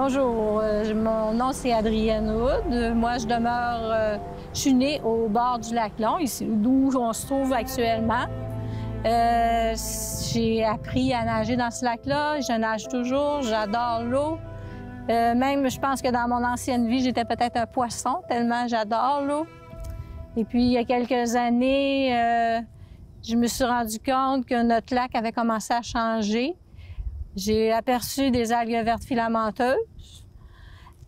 Bonjour, mon nom c'est Adrienne Hood. Moi, je suis née au bord du lac Long, ici d'où on se trouve actuellement. J'ai appris à nager dans ce lac-là. Je nage toujours, j'adore l'eau. Même, je pense que dans mon ancienne vie, j'étais peut-être un poisson, tellement j'adore l'eau. Et puis, il y a quelques années, je me suis rendu compte que notre lac avait commencé à changer. J'ai aperçu des algues vertes filamenteuses.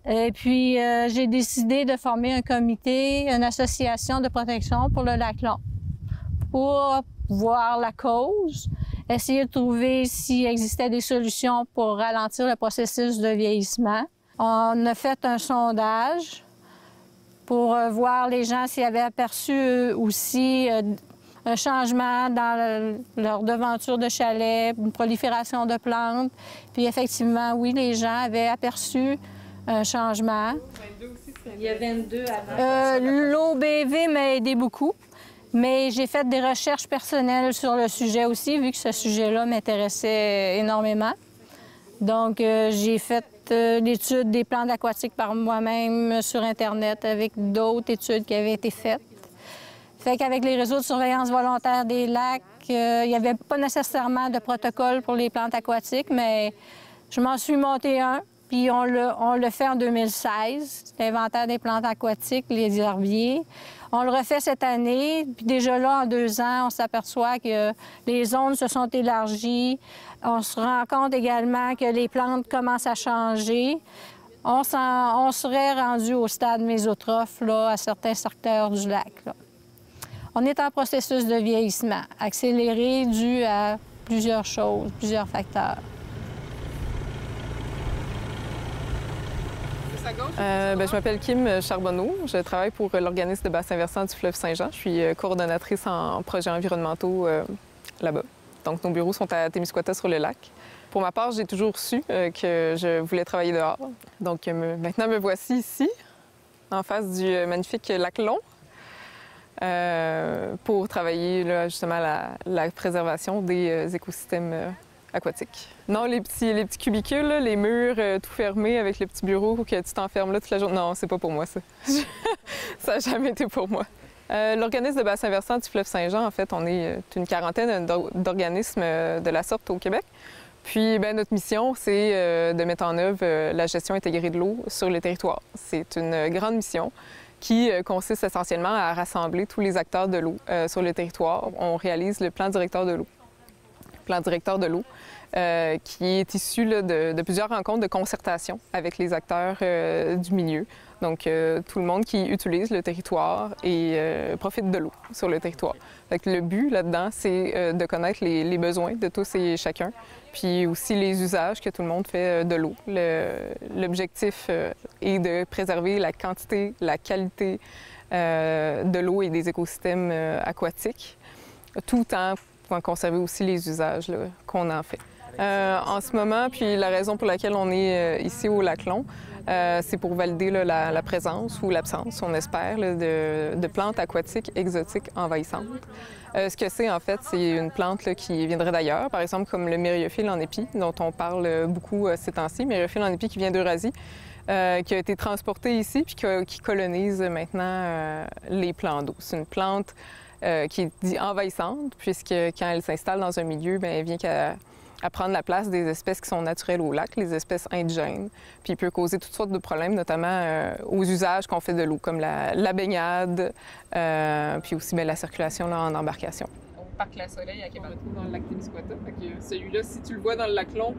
Et puis, j'ai décidé de former un comité, une association de protection pour le lac Long, pour voir la cause, essayer de trouver s'il existait des solutions pour ralentir le processus de vieillissement. On a fait un sondage pour voir les gens s'ils avaient aperçu aussi un changement dans leur devanture de chalet, une prolifération de plantes. Puis effectivement, oui, les gens avaient aperçu un changement. 22 aussi, il y a 22 avant. L'OBV m'a aidé beaucoup, mais j'ai fait des recherches personnelles sur le sujet aussi, vu que ce sujet-là m'intéressait énormément. Donc, j'ai fait l'étude des plantes aquatiques par moi-même sur Internet avec d'autres études qui avaient été faites. Fait qu'avec les réseaux de surveillance volontaire des lacs, il n'y avait pas nécessairement de protocole pour les plantes aquatiques, mais je m'en suis monté un, puis on l'a fait en 2016, l'inventaire des plantes aquatiques, les herbiers. On le refait cette année, puis déjà là, en 2 ans, on s'aperçoit que les zones se sont élargies. On se rend compte également que les plantes commencent à changer. On serait rendu au stade mésotrophe là, à certains secteurs du lac, là. On est en processus de vieillissement, accéléré dû à plusieurs choses, plusieurs facteurs. Je m'appelle Kim Charbonneau. Je travaille pour l'organisme de bassin versant du fleuve Saint-Jean. Je suis coordonnatrice en projets environnementaux là-bas. Donc, nos bureaux sont à Témiscouata sur le lac. Pour ma part, j'ai toujours su que je voulais travailler dehors. Donc, maintenant, me voici ici, en face du magnifique lac Long. Pour travailler là, justement la préservation des écosystèmes aquatiques. Non, les petits cubicules, là, les murs tout fermés avec le petit bureau que tu t'enfermes là toute la journée. Non, c'est pas pour moi, ça. Ça n'a jamais été pour moi. L'organisme de bassin versant du fleuve Saint-Jean, en fait, on est une quarantaine d'organismes de la sorte au Québec. Puis, notre mission, c'est de mettre en œuvre la gestion intégrée de l'eau sur le territoire. C'est une grande mission qui consiste essentiellement à rassembler tous les acteurs de l'eau sur le territoire. On réalise le plan directeur de l'eau. Plan directeur de l'eau qui est issu là, de plusieurs rencontres de concertation avec les acteurs du milieu. Donc, tout le monde qui utilise le territoire et profite de l'eau sur le territoire. Fait que le but là-dedans, c'est de connaître les besoins de tous et chacun, puis aussi les usages que tout le monde fait de l'eau. L'objectif est de préserver la quantité, la qualité de l'eau et des écosystèmes aquatiques, tout en pouvant conserver aussi les usages qu'on en fait. En ce moment, puis la raison pour laquelle on est ici au lac Long, c'est pour valider là, la présence ou l'absence, on espère, là, de plantes aquatiques exotiques envahissantes. Ce que c'est, en fait, c'est une plante là, qui viendrait d'ailleurs, par exemple comme le myriophile en épi, dont on parle beaucoup ces temps-ci, myriophile en épi qui vient d'Eurasie, qui a été transporté ici puis qui colonise maintenant les plans d'eau. C'est une plante qui est dit envahissante, puisque quand elle s'installe dans un milieu, elle vient à prendre la place des espèces qui sont naturelles au lac, les espèces indigènes. Puis il peut causer toutes sortes de problèmes, notamment aux usages qu'on fait de l'eau, comme la baignade, puis aussi la circulation là, en embarcation. Au parc La Soleil à Québec, on le retrouve dans le lac Témiscouata. Celui-là, si tu le vois dans le lac Long,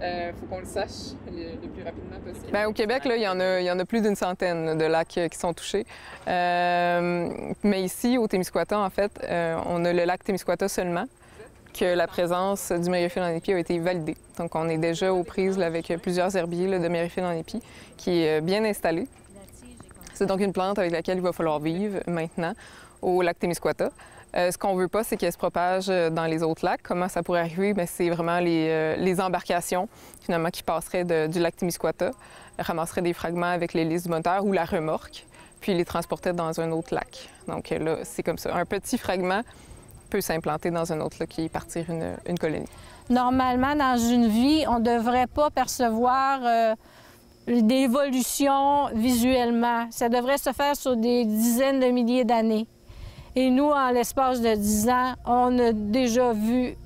il faut qu'on le sache le plus rapidement possible. Au Québec, là, il y en a plus d'une centaine de lacs qui sont touchés. Mais ici, au Témiscouata, en fait, on a le lac Témiscouata seulement, que la présence du myriophile en épi a été validée. Donc, on est déjà aux prises là, avec plusieurs herbiers là, de myriophile en épi, qui est bien installé. C'est donc une plante avec laquelle il va falloir vivre maintenant au lac Témiscouata. Ce qu'on ne veut pas, c'est qu'elle se propage dans les autres lacs. Comment ça pourrait arriver? C'est vraiment les embarcations, finalement, qui passeraient du lac Témiscouata, ramasseraient des fragments avec l'hélice du moteur ou la remorque, puis les transporteraient dans un autre lac. Donc là, c'est comme ça. Un petit fragment peut s'implanter dans un autre lac et partir une colonie. Normalement, dans une vie, on ne devrait pas percevoir d'évolution visuellement. Ça devrait se faire sur des dizaines de milliers d'années. Et nous, en l'espace de 10 ans, on a déjà vu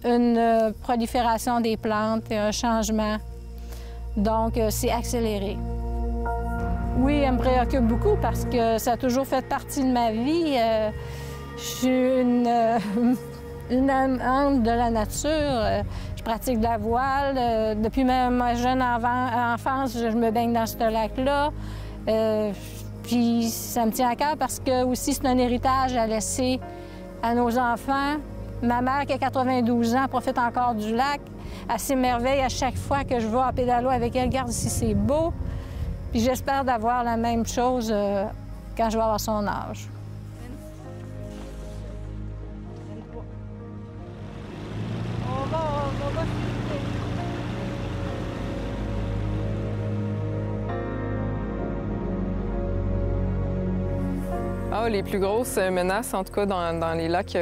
une prolifération des plantes et un changement. Donc, c'est accéléré. Oui, elle me préoccupe beaucoup parce que ça a toujours fait partie de ma vie. Je suis une amante de la nature. Je pratique de la voile. Depuis ma jeune enfance, je me baigne dans ce lac-là. Puis ça me tient à cœur parce que aussi c'est un héritage à laisser à nos enfants. Ma mère, qui a 92 ans, profite encore du lac. Elle s'émerveille à chaque fois que je vais en pédalo avec elle. Regarde ici, c'est beau. Puis j'espère d'avoir la même chose quand je vais avoir son âge. Les plus grosses menaces, en tout cas dans les lacs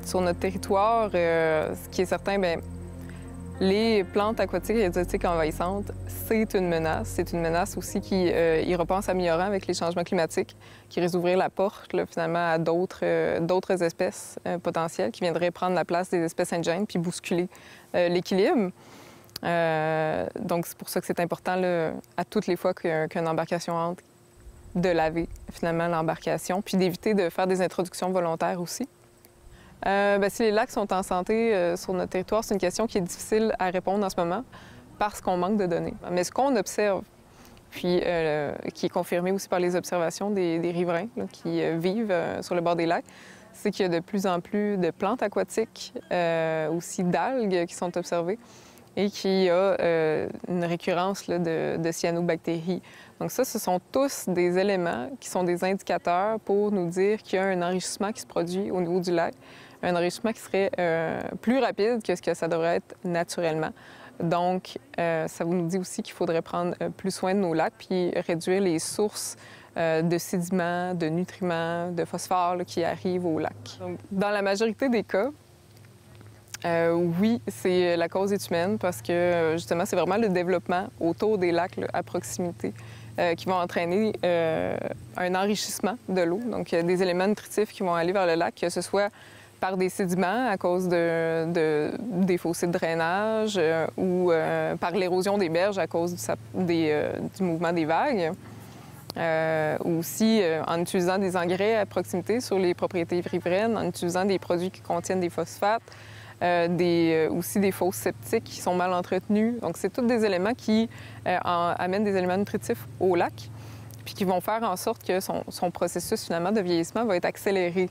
sur notre territoire, ce qui est certain, bien, les plantes aquatiques et exotiques envahissantes, c'est une menace. C'est une menace aussi qui ira en s'améliorant avec les changements climatiques, qui risque d'ouvrir la porte là, finalement à d'autres espèces potentielles qui viendraient prendre la place des espèces indigènes puis bousculer l'équilibre. Donc c'est pour ça que c'est important là, à toutes les fois qu'une embarcation entre, de laver finalement l'embarcation, puis d'éviter de faire des introductions volontaires aussi. Si les lacs sont en santé sur notre territoire, c'est une question qui est difficile à répondre en ce moment parce qu'on manque de données. Mais ce qu'on observe, puis qui est confirmé aussi par les observations des riverains là, qui vivent sur le bord des lacs, c'est qu'il y a de plus en plus de plantes aquatiques, aussi d'algues qui sont observées et qu'il y a une récurrence là, de cyanobactéries. Donc ça, ce sont tous des éléments qui sont des indicateurs pour nous dire qu'il y a un enrichissement qui se produit au niveau du lac, un enrichissement qui serait plus rapide que ce que ça devrait être naturellement. Donc, ça nous dit aussi qu'il faudrait prendre plus soin de nos lacs puis réduire les sources de sédiments, de nutriments, de phosphore là, qui arrivent au lac. Donc, dans la majorité des cas, oui, c'est la cause est humaine parce que justement, c'est vraiment le développement autour des lacs là, à proximité qui vont entraîner un enrichissement de l'eau. Donc, des éléments nutritifs qui vont aller vers le lac, que ce soit par des sédiments à cause des fossés de drainage ou par l'érosion des berges à cause du mouvement des vagues. Ou aussi en utilisant des engrais à proximité sur les propriétés riveraines, en utilisant des produits qui contiennent des phosphates, aussi des fosses septiques qui sont mal entretenues. Donc, c'est tous des éléments qui amènent des éléments nutritifs au lac, puis qui vont faire en sorte que son processus, finalement, de vieillissement va être accéléré.